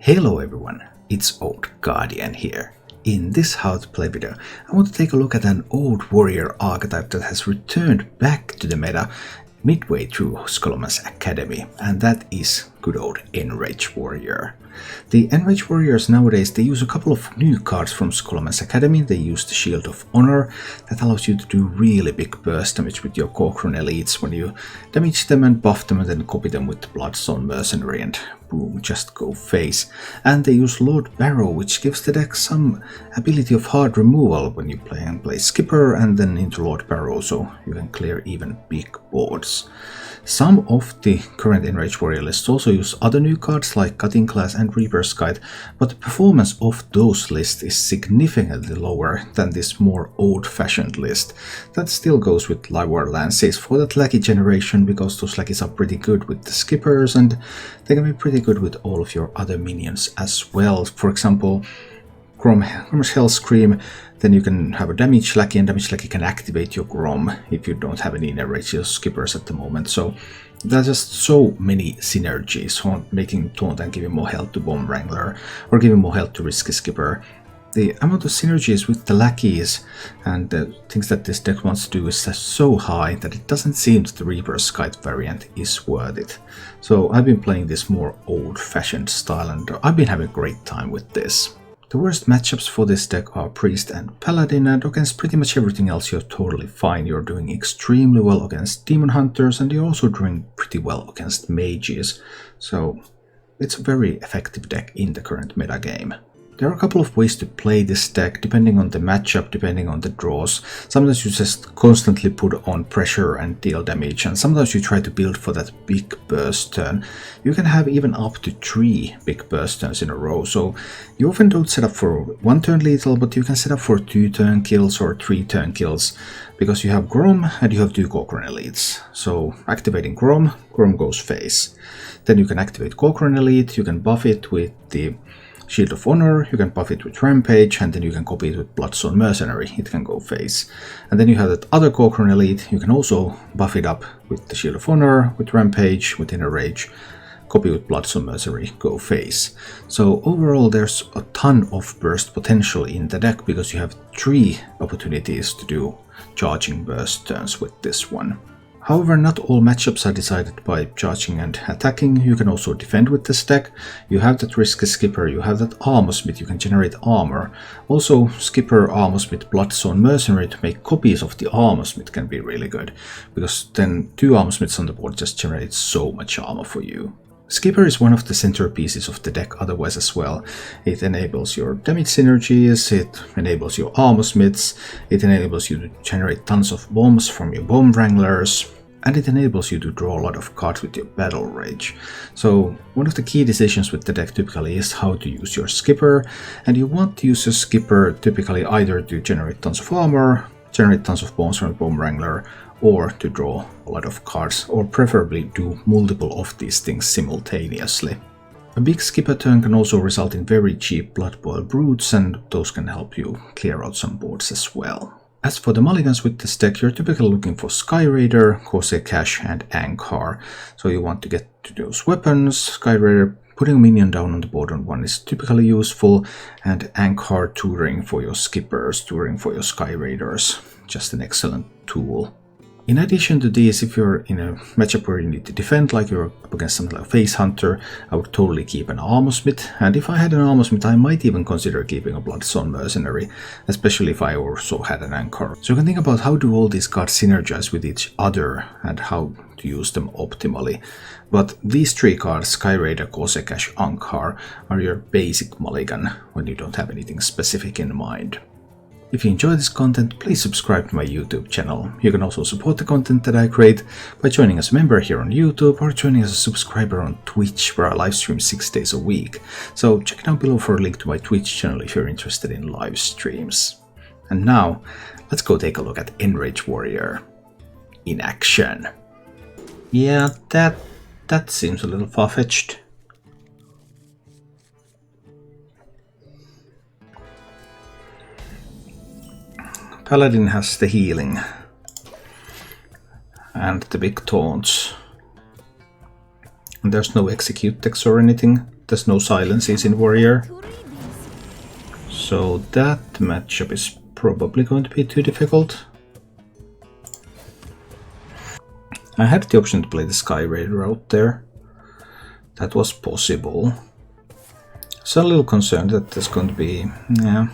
Hello everyone, it's Old Guardian here. In this how to play video, I want to take a look at an old warrior archetype that has returned back to the meta midway through Scholomance Academy, and that is good old Enrage Warrior. The Enrage Warriors nowadays, they use a couple of new cards from Scholomance Academy. They use the Shield of Honor that allows you to do really big burst damage with your Corcoran elites when you damage them and buff them and then copy them with Bloodstone Mercenary and boom, just go face. And they use Lord Barrow, which gives the deck some ability of hard removal when you play Skipper and then into Lord Barrow, so you can clear even big boards. Some of the current Enrage Warrior lists also use other new cards like Cutting Class and Reaper's Guide, but the performance of those lists is significantly lower than this more old-fashioned list. That still goes with Livewire Lances for that Lackey generation, because those Lackeys are pretty good with the Skippers and they can be pretty good with all of your other minions as well. For example, Grom's Hellscream, then you can have a Damage Lackey, and Damage Lackey can activate your Grom if you don't have any Enrage Skippers at the moment. So there's just so many synergies on making Taunt and giving more health to Bomb Wrangler or giving more health to Risky Skipper. The amount of synergies with the Lackeys and the things that this deck wants to do is so high that it doesn't seem that the Reaper's Guide variant is worth it. So I've been playing this more old-fashioned style and I've been having a great time with this. The worst matchups for this deck are Priest and Paladin, and against pretty much everything else you're totally fine. You're doing extremely well against Demon Hunters and you're also doing pretty well against Mages. So it's a very effective deck in the current meta game. There are a couple of ways to play this deck, depending on the matchup, depending on the draws. Sometimes you just constantly put on pressure and deal damage, and sometimes you try to build for that big burst turn. You can have even up to 3 big burst turns in a row, so you often don't set up for 1 turn lethal, but you can set up for 2 turn kills or 3 turn kills, because you have Grom and you have 2 Corcoran elites. So activating Grom goes face. Then you can activate Corcoran elite, you can buff it with the Shield of Honor, you can buff it with Rampage, and then you can copy it with Bloodstone Mercenary, it can go face. And then you have that other Corcoran elite, you can also buff it up with the Shield of Honor, with Rampage, with Enrage, copy with Bloodstone Mercenary, go face. So overall there's a ton of burst potential in the deck because you have 3 opportunities to do charging burst turns with this one. However, not all matchups are decided by charging and attacking. You can also defend with this deck. You have that Risky Skipper, you have that Armor Smith, you can generate armor. Also, Skipper, Armor Smith, Bloodstone Mercenary to make copies of the Armor Smith can be really good, because then 2 Armor Smiths on the board just generate so much armor for you. Skipper is one of the centerpieces of the deck otherwise as well. It enables your damage synergies, it enables your armor smiths, it enables you to generate tons of bombs from your bomb wranglers, and it enables you to draw a lot of cards with your battle rage. So one of the key decisions with the deck typically is how to use your Skipper, and you want to use your Skipper typically either to generate tons of armor, generate tons of bombs from a bomb wrangler, or to draw a lot of cards, or preferably do multiple of these things simultaneously. A big Skipper turn can also result in very cheap Blood Boil Brutes, and those can help you clear out some boards as well. As for the mulligans with this deck, you're typically looking for Sky Raider, Kose Cash, and Ankar. So you want to get to those weapons. Sky Raider, putting a minion down on the board on 1 is typically useful, and Ankar tutoring for your Skippers, tutoring for your Sky Raiders. Just an excellent tool. In addition to these, if you're in a matchup where you need to defend, like you're up against something like Face Hunter, I would totally keep an Armor Smith, and if I had an Armor Smith, I might even consider keeping a Bloodstone Mercenary, especially if I also had an Ankar. So you can think about how do all these cards synergize with each other and how to use them optimally. But these 3 cards, Sky Raider, Kose Cash, Ankar, are your basic mulligan when you don't have anything specific in mind. If you enjoy this content, please subscribe to my YouTube channel. You can also support the content that I create by joining as a member here on YouTube or joining as a subscriber on Twitch, where I live stream 6 days a week. So check it down below for a link to my Twitch channel if you're interested in live streams. And now, let's go take a look at Enrage Warrior in action. Yeah, that seems a little far-fetched. Paladin has the healing and the big taunts. And there's no execute text or anything. There's no silences in Warrior. So that matchup is probably going to be too difficult. I had the option to play the Sky Raider out there. That was possible. So I'm a little concerned that there's going to be... yeah.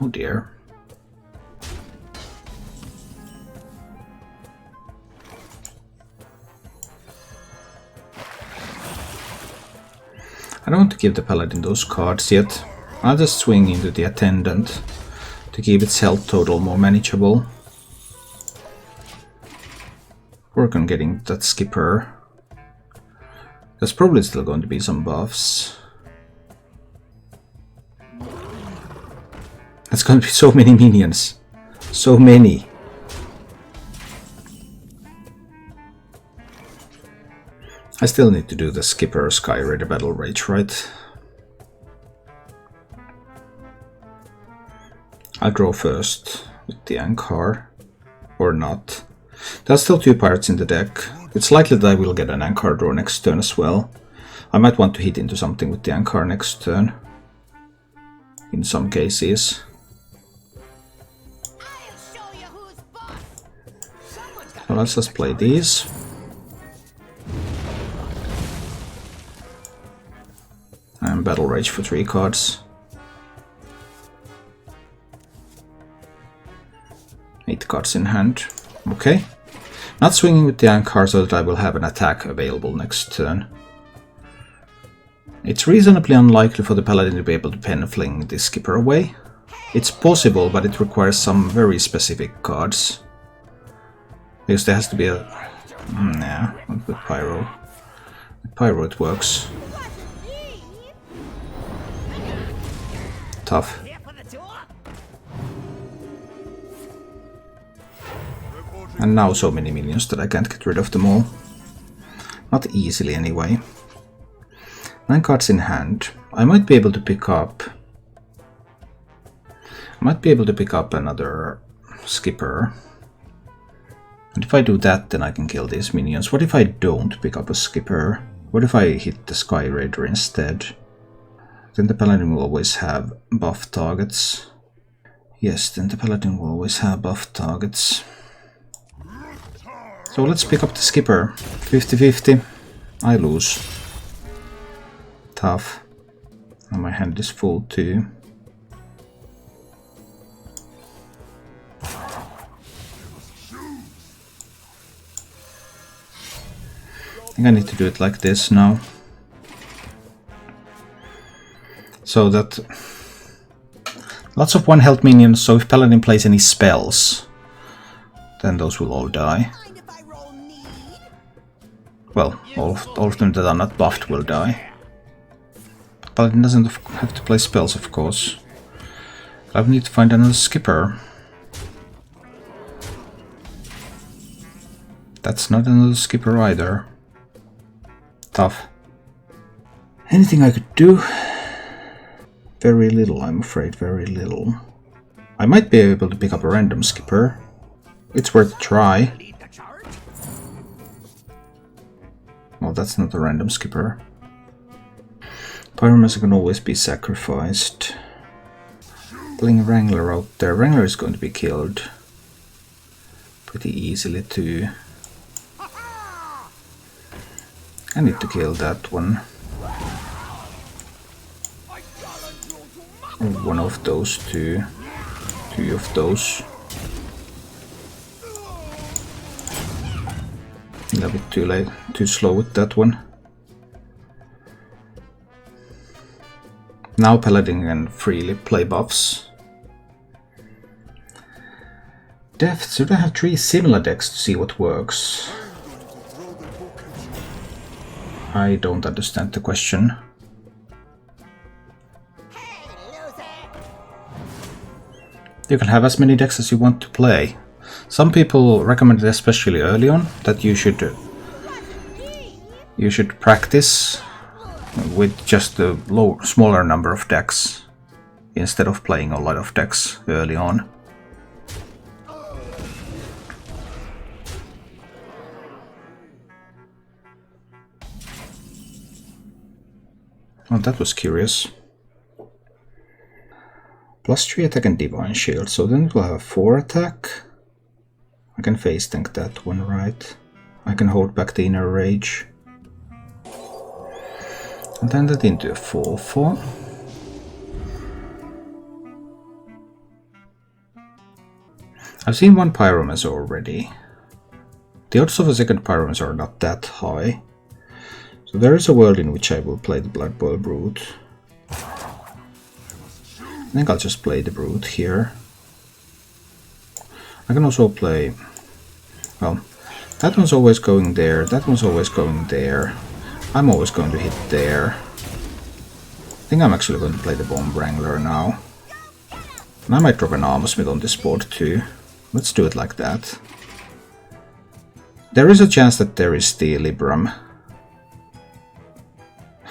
Oh dear. I don't want to give the Paladin those cards yet. I'll just swing into the Attendant to keep its health total more manageable. Work on getting that Skipper. There's probably still going to be some buffs. There's going to be so many minions. So many. I still need to do the Skipper Sky Raider Battle Rage, right? I'll draw first with the Ankar. Or not. There's still 2 pirates in the deck. It's likely that I will get an Ankar draw next turn as well. I might want to hit into something with the Ankar next turn. In some cases. So let's just play these. And Battle Rage for 3 cards. 8 cards in hand. Okay. Not swinging with the Ankar so that I will have an attack available next turn. It's reasonably unlikely for the Paladin to be able to pen fling this Skipper away. It's possible, but it requires some very specific cards. Because there has to be a... nah, not with Pyro. With Pyro it works. Tough. And now so many minions that I can't get rid of them all. Not easily anyway. 9 cards in hand. I might be able to pick up... another Skipper. And if I do that, then I can kill these minions. What if I don't pick up a Skipper? What if I hit the Sky Raider instead? Then the Paladin will always have buff targets. Yes, then the Paladin will always have buff targets. So let's pick up the Skipper. 50-50. I lose. Tough. And my hand is full too. I think I need to do it like this now. So that... lots of 1 health minions, so if Paladin plays any spells, then those will all die. Well, all of them that are not buffed will die. Paladin doesn't have to play spells, of course. I need to find another Skipper. That's not another Skipper either. Tough. Anything I could do? Very little, I'm afraid, very little. I might be able to pick up a random Skipper. It's worth a try. Well, that's not a random Skipper. Pyromancer can always be sacrificed. Playing Wrangler out there. Wrangler is going to be killed pretty easily too. I need to kill that one. Or one of those two. 2 of those. A little bit too late, too slow with that one. Now Paladin can freely play buffs. Depth, should I have 3 similar decks to see what works? I don't understand the question. You can have as many decks as you want to play. Some people recommend, especially early on, that you should practice with just a smaller number of decks instead of playing a lot of decks early on. Oh, that was curious. +3 attack and Divine Shield, so then it will have 4 attack. I can face tank that one, right? I can hold back the Inner Rage. And turn that into a 4/4. I've seen one Pyromancer already. The odds of a second Pyromancer are not that high. So there is a world in which I will play the Blood Boil Brute. I think I'll just play the Brute here. I can also play... well, that one's always going there, that one's always going there. I'm always going to hit there. I think I'm actually going to play the Bomb Wrangler now. And I might drop an Armor Smith on this board too. Let's do it like that. There is a chance that there is the Libram.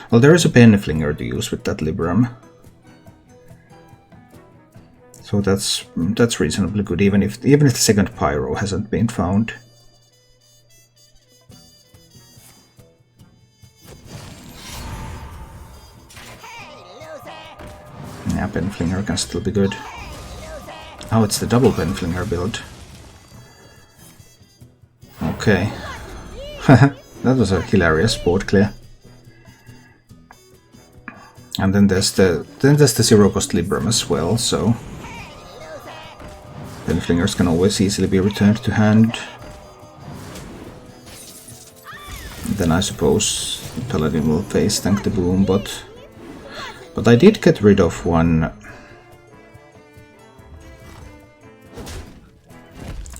Well, there is a Penflinger to use with that Libram. So that's reasonably good, even if the second Pyro hasn't been found. Yeah, Penflinger can still be good. Oh, it's the double Penflinger build. Okay. That was a hilarious board clear. And then there's the 0-cost Libram as well, so Penflingers can always easily be returned to hand. Then I suppose Paladin will face tank the boom, but I did get rid of one.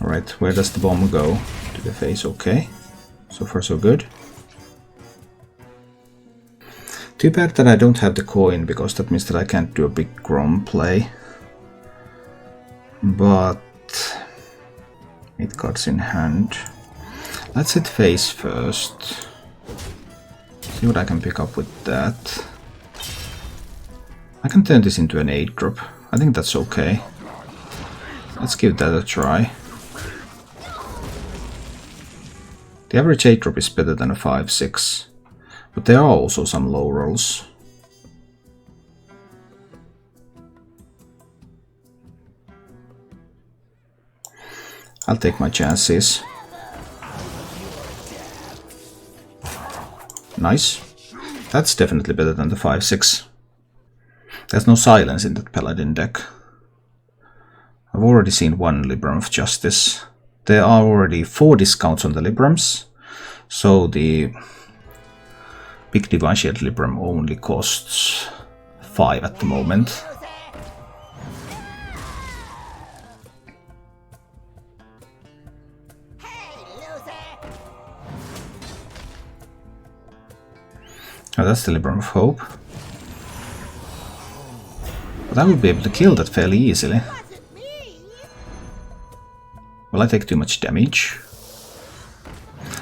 Alright, where does the bomb go? To the face, okay. So far so good. Too bad that I don't have the coin, because that means that I can't do a big Grom play. But it got in hand. Let's hit face first. See what I can pick up with that. I can turn this into an 8-drop. I think that's okay. Let's give that a try. The average 8-drop is better than a 5/6. But there are also some low rolls. I'll take my chances. Nice. That's definitely better than the 5/6. There's no silence in that Paladin deck. I've already seen one Libram of Justice. There are already 4 discounts on the Librams, so the big Divine Shield Libram only costs 5 at the moment. Oh, that's the Libram of Hope. But I would be able to kill that fairly easily. Will I take too much damage?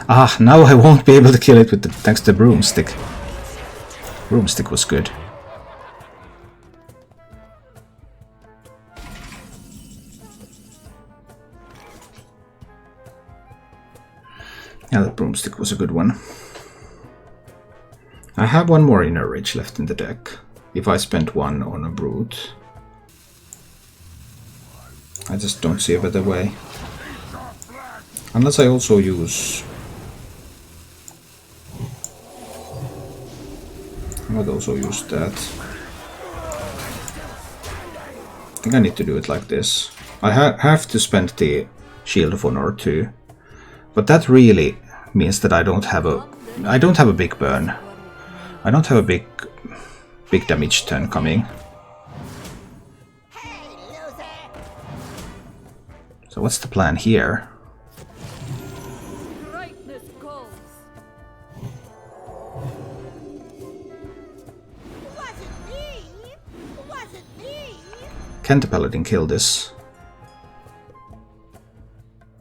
Ah, now I won't be able to kill it with thanks to the Broomstick. Broomstick was good. Yeah, the Broomstick was a good one. I have one more Inner Rage left in the deck, if I spent one on a Brute. I just don't see a better way. Unless I also use... I might also use that. I think I need to do it like this. I have to spend the Shield of Honor too. But that really means that I don't have a big burn. I don't have a big damage turn coming. So what's the plan here? Can the Paladin kill this?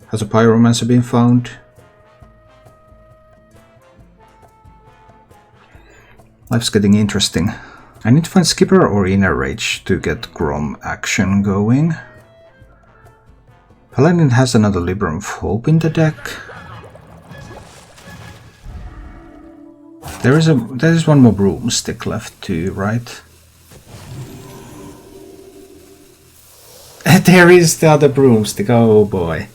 Has a Pyromancer been found? Life's getting interesting. I need to find Skipper or Inner Rage to get Grom action going. Paladin has another Libram of Hope in the deck. There is one more broomstick left too, right? There is the other broomstick. Oh boy,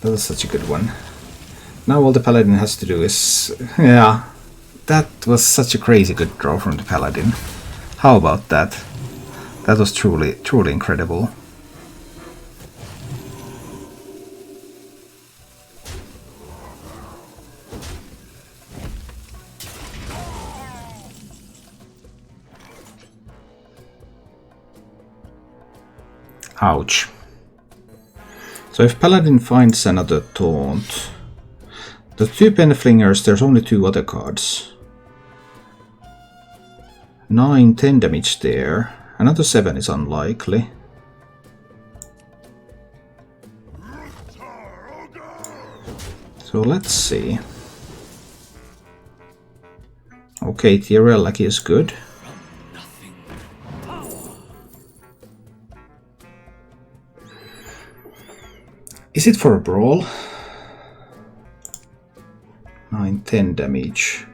that was such a good one. Now all the Paladin has to do is, yeah, that was such a crazy good draw from the Paladin. How about that? That was truly incredible. Ouch. So if Paladin finds another taunt, the 2 Penflingers, there's only 2 other cards. 9, 10 damage there. Another 7 is unlikely. So let's see. Okay, TRL Lucky is good. Is it for a brawl? 9, 10 damage.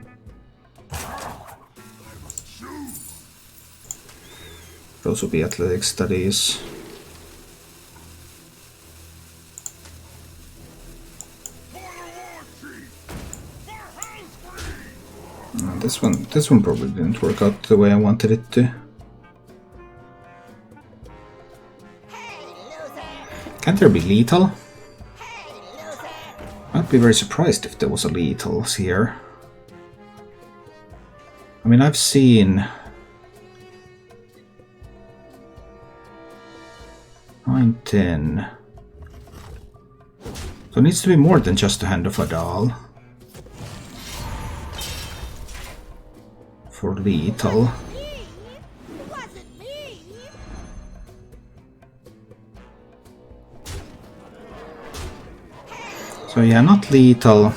Those will be athletic studies. This one probably didn't work out the way I wanted it to. Can't there be lethal? I'd be very surprised if there was a lethals here. I mean, I've seen 9, 10. So it needs to be more than just a Hand of Adal for lethal. So yeah, not lethal.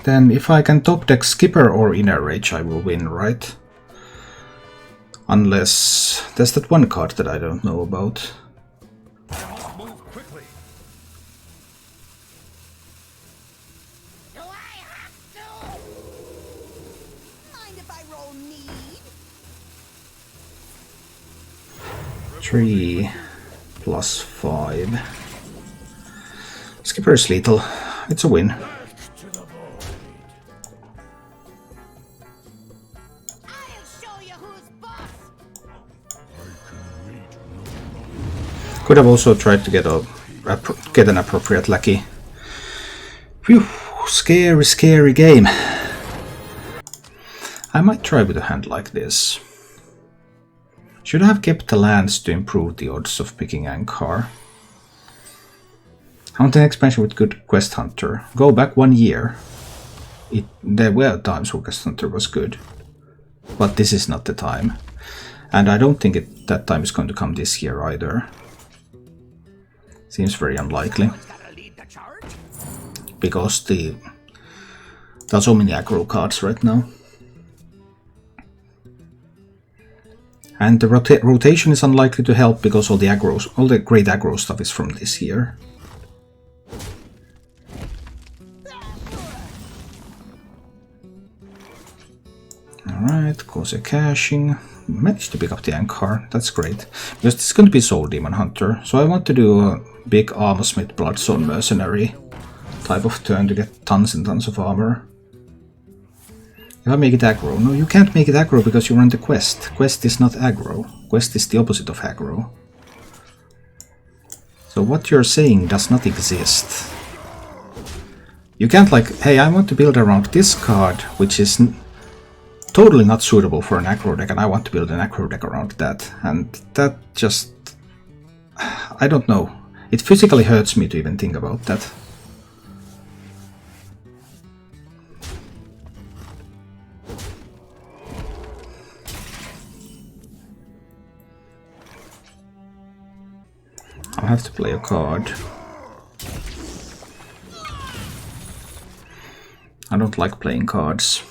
Then if I can top deck Skipper or Enrage, I will win, right? Unless there's that one card that I don't know about. Do I have to? Mind if I roll need? 3 plus 5. Skipper is lethal. It's a win. Could have also tried to get an appropriate lucky. Phew, scary game. I might try with a hand like this. Should I have kept the lands to improve the odds of picking Ankar? Hunting expansion with good Quest Hunter. Go back 1 year. There were times where Quest Hunter was good. But this is not the time. And I don't think that time is going to come this year either. Seems very unlikely. Because there are so many aggro cards right now. And the rotation is unlikely to help because all the great aggro stuff is from this year. Alright, cause a caching. Managed to pick up the Ankar, that's great. Because this is going to be Soul Demon Hunter, so I want to do a big Armorsmith Bloodstone Mercenary type of turn to get tons and tons of armor. If I make it aggro, no, you can't make it aggro because you run the quest. Quest is not aggro. Quest is the opposite of aggro. So what you're saying does not exist. You can't like, hey, I want to build around this card, which is totally not suitable for an aggro deck, and I want to build an aggro deck around that. And that just... I don't know. It physically hurts me to even think about that. I'll have to play a card. I don't like playing cards.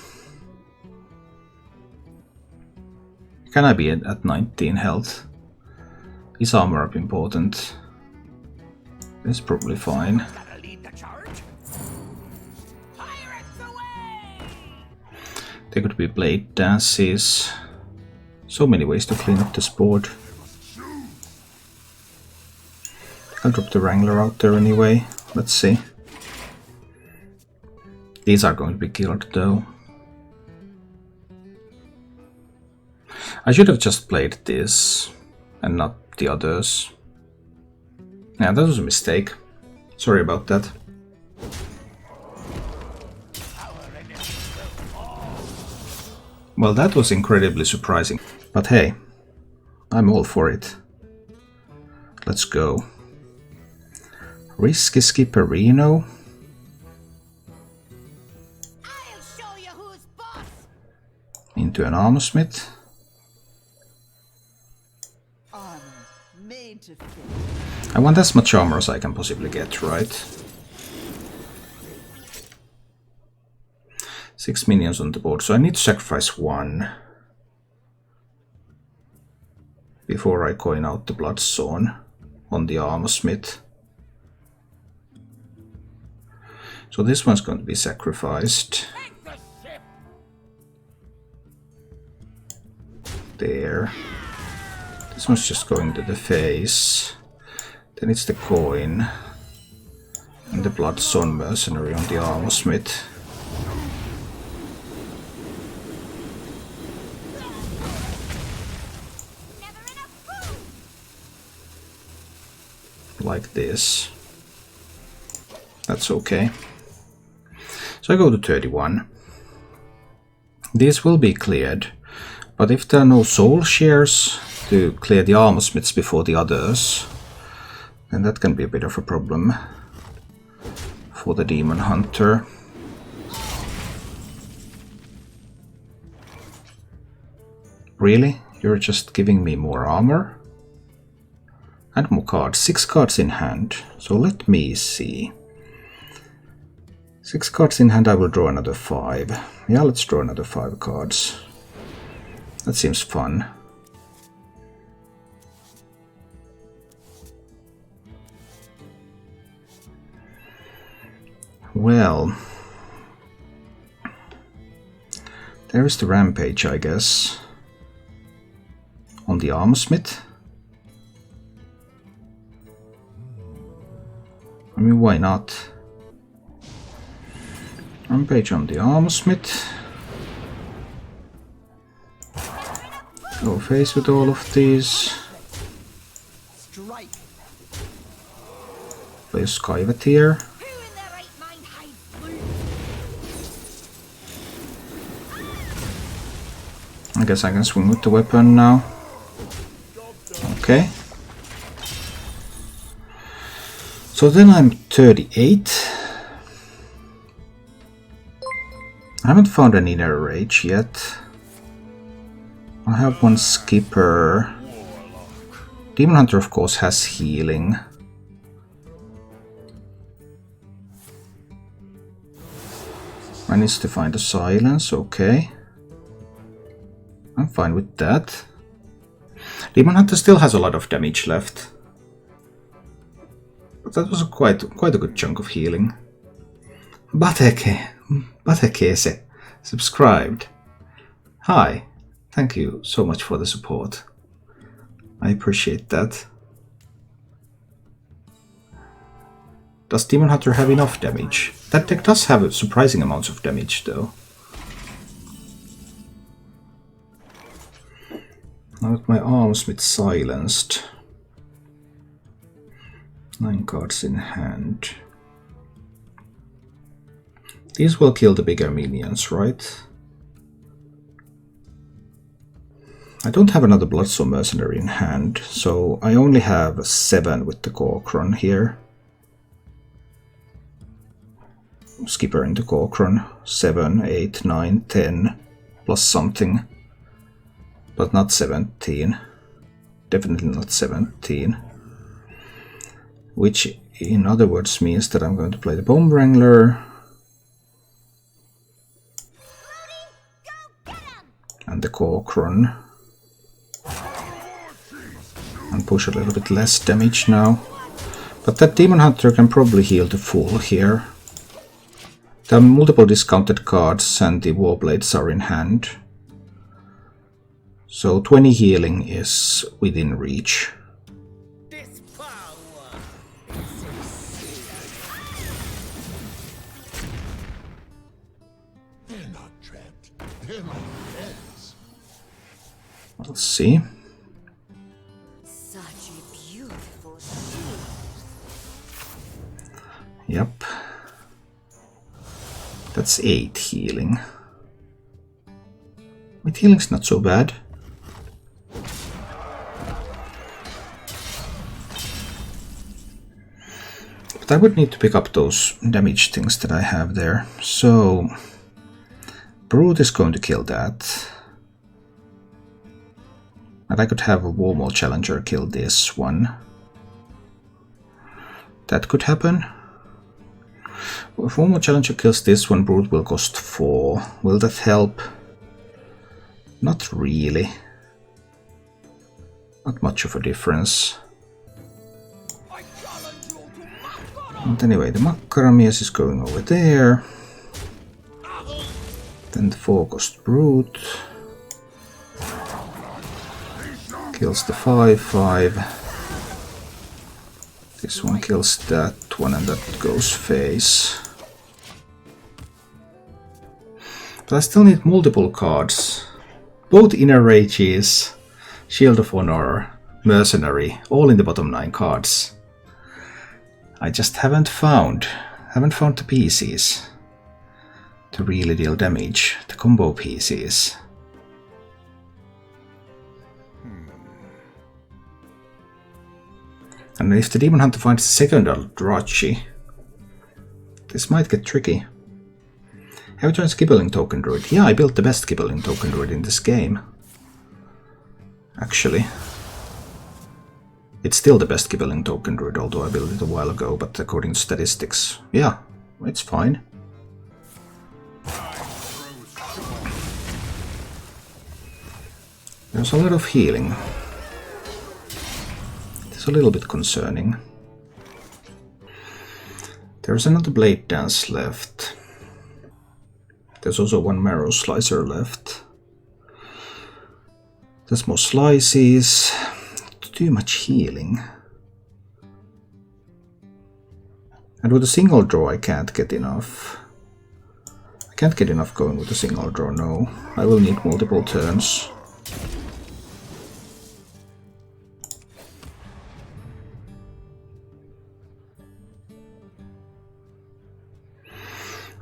Can I be at 19 health? Is armor up important? That's probably fine. There could be blade dances. So many ways to clean up this board. I'll drop the Wrangler out there anyway. Let's see. These are going to be killed though. I should have just played this and not the others. Yeah, that was a mistake. Sorry about that. Well, that was incredibly surprising. But hey, I'm all for it. Let's go. Risky Skipperino. I'll show you who's boss. Into an armor smith. Armor made to fit. I want as much armor as I can possibly get, right? 6 minions on the board, so I need to sacrifice 1 before I coin out the Bloodstone on the armor smith. So this one's going to be sacrificed. There. This one's just going to the face. Then it's the coin and the Bloodstone mercenary on the armor smith. Like this. That's okay. So I go to 31. These will be cleared, but if there are no soul shares to clear the armor smiths before the others, then that can be a bit of a problem for the demon hunter. Really? You're just giving me more armor? And more cards. 6 cards in hand. So let me see. 6 cards in hand, I will draw another 5. Yeah, let's draw another 5 cards. That seems fun. Well, there is the Rampage, I guess, on the armor smith. I mean, why not? Rampage on the armor smith. Go face with all of these. Strike. Play a Skyvateer. Who in their right mind hides blue? I guess I can swing with the weapon now. Okay. So then I'm 38. I haven't found any Enrage yet. I have 1 skipper. Demon Hunter of course has healing. I need to find a silence, okay. I'm fine with that. Demon Hunter still has a lot of damage left. But that was quite a good chunk of healing. Batekese subscribed. Hi, thank you so much for the support. I appreciate that. Does Demon Hunter have enough damage? That deck does have surprising amounts of damage though. Now with my Armsmith silenced. 9 cards in hand. These will kill the bigger minions, right? I don't have another Bloodstone Mercenary in hand, so I only have 7 with the Corcoran here. Skipper into Corcoran. 7, 8, 9, 10, plus something. But not 17. Definitely not 17. Which, in other words, means that I'm going to play the Bomb Wrangler. And the Corcoran. And push a little bit less damage now. But that Demon Hunter can probably heal to full here. There are multiple discounted cards and the Warblades are in hand. So 20 healing is within reach. This power. They're not trapped. They're my friends. Let's see. Such a beautiful shield. Yep. That's 8 healing. But healing's not so bad. But I would need to pick up those damage things that I have there. So Brute is going to kill that. And I could have a Warmall Challenger kill this one. That could happen. If Warmall Challenger kills this one, Brute will cost 4. Will that help? Not really. Not much of a difference. But anyway, the Makaramias is going over there. Then the 4-cost Brute kills the 5/5. This one kills that one and that goes face. But I still need multiple cards. Both Enrages, Shield of Honor, Mercenary, all in the bottom 9 cards. I just haven't found the pieces to really deal damage, the combo pieces. And if the Demon Hunter finds the second Eldrachi, this might get tricky. Have you joined Skibbling Token Druid? Yeah, I built the best Skibbling Token Druid in this game. Actually. It's still the best Skibbling Token Druid, although I built it a while ago, but according to statistics, yeah, it's fine. There's a lot of healing. It's a little bit concerning. There's another Blade Dance left. There's also one Marrow Slicer left. There's more slices. Too much healing. And with a single draw I can't get enough. I can't get enough going with a single draw, no. I will need multiple turns.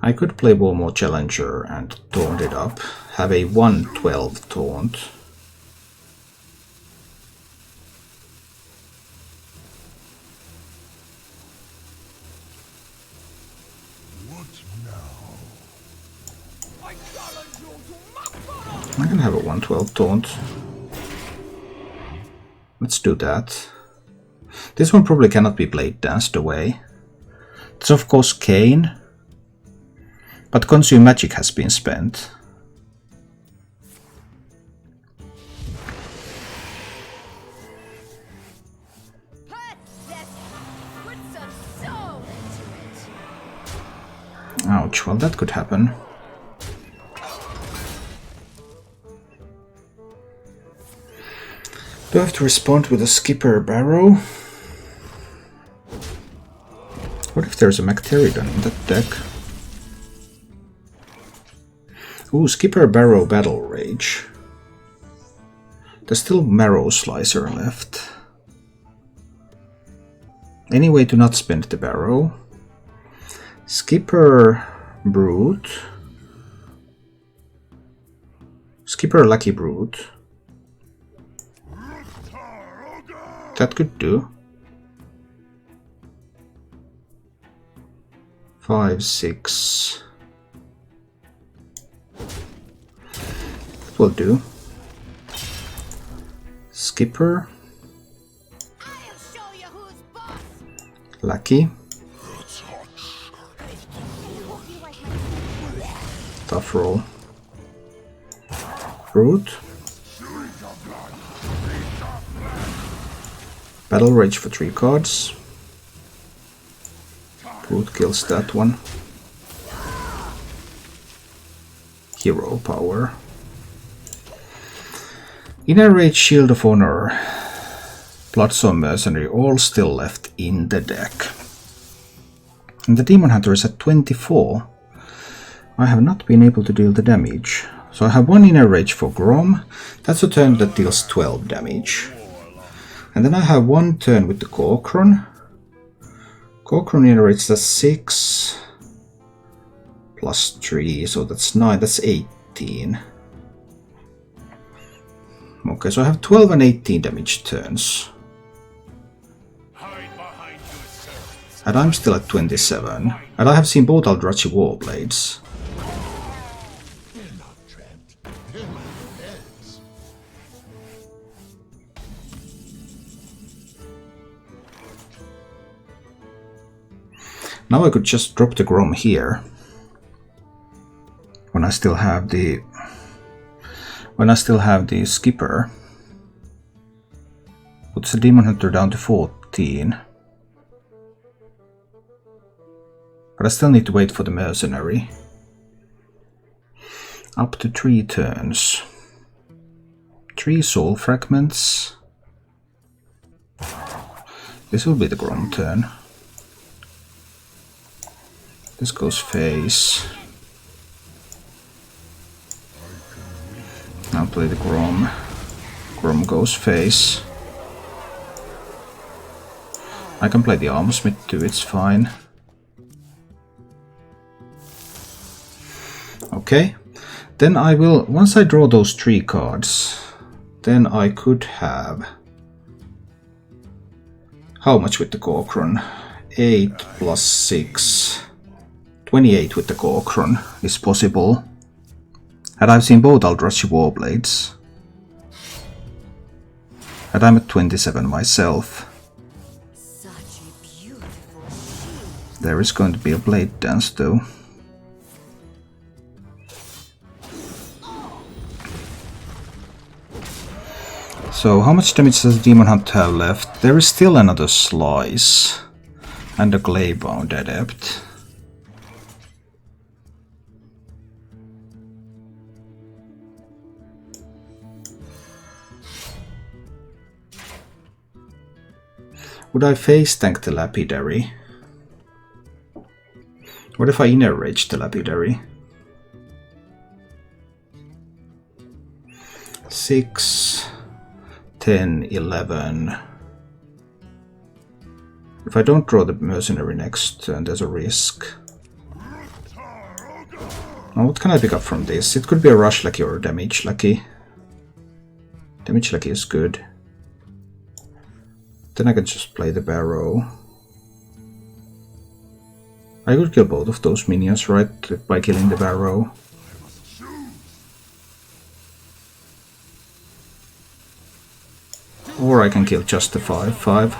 I could play Warmall Challenger and taunt it up. Have a 1/12 taunt. I can have a 1/12 taunt. Let's do that. This one probably cannot be Blade Danced away. It's of course Kane, but Consume Magic has been spent. Ouch, well that could happen. Do I have to respond with a Skipper Barrow? What if there's a Macteridon in that deck? Ooh, Skipper Barrow Battle Rage. There's still Marrow Slicer left. Any way to not spend the Barrow? Skipper Brute. Skipper Lucky Brute. That could do. 5, 6. That will do. Skipper. Lucky. Tough roll. Brute. Battle Rage for 3 cards. Brute kills that one. Hero power. Enrage, Shield of Honor, Bloodstone Mercenary, all still left in the deck. And the Demon Hunter is at 24. I have not been able to deal the damage. So I have one Enrage for Grom. That's a turn that deals 12 damage. And then I have one turn with the Corcoran. Corcoran Enrage, that's 6 plus 3, so that's 9, that's 18. Okay, so I have 12 and 18 damage turns. And I'm still at 27. And I have seen both Eldrazi Warblades. Now I could just drop the Grom here. When I still have the Skipper. Puts the Demon Hunter down to 14. But I still need to wait for the Mercenary. Up to 3 turns. 3 Soul Fragments. This will be the Grom turn. This goes face. I'll play the Grom. Grom goes face. I can play the Armsmith too, it's fine. Okay. Then I will, once I draw those 3 cards, then I could have... How much with the Corcoran? 8 plus 6... 28 with the Corcoran is possible. And I've seen both Eldrazi Warblades. And I'm at 27 myself. Such a beautiful shield. There is going to be a Blade Dance though. So how much damage does Demon Hunter have left? There is still another Slice. And a Claybound Adept. Would I face tank the Lapidary? What if I Enrage the Lapidary? 6, 10, 11. If I don't draw the Mercenary next turn, there's a risk. Now what can I pick up from this? It could be a Rush Lucky or a Damage Lucky. Damage Lucky is good. Then I can just play the Barrow. I could kill both of those minions, right? By killing the Barrow. Or I can kill just the 5/5.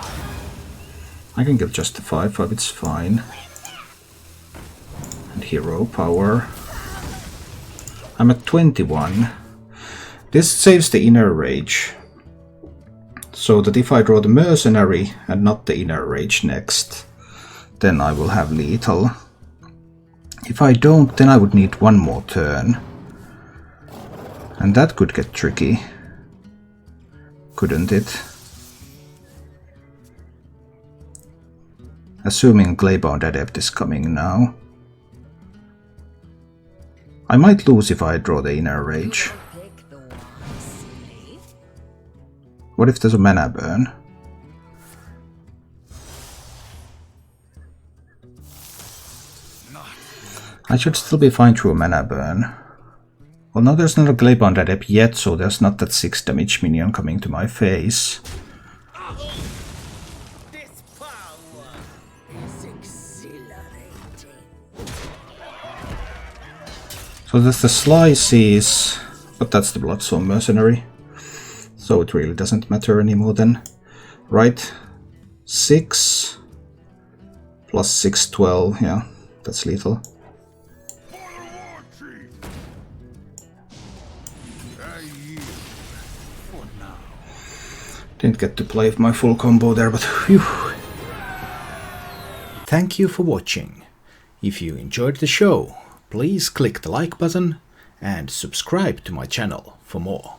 I can kill just the 5/5, it's fine. And Hero power. I'm at 21. This saves the Enrage. So that if I draw the Mercenary and not the Enrage next, then I will have lethal. If I don't, then I would need one more turn. And that could get tricky. Couldn't it? Assuming Claybound Adept is coming now. I might lose if I draw the Enrage. Pick the one wisely. What if there's a mana burn? I should still be fine through a mana burn. Well, now there's not a Claybound Adept yet, so there's not that 6 damage minion coming to my face. This power is exhilarating. So there's the Slices, but that's the Bloodstone Mercenary. So it really doesn't matter anymore then. Right? 6 plus 6, 12. Yeah, that's lethal. Didn't get to play my full combo there, but whew. Thank you for watching. If you enjoyed the show, please click the like button and subscribe to my channel for more.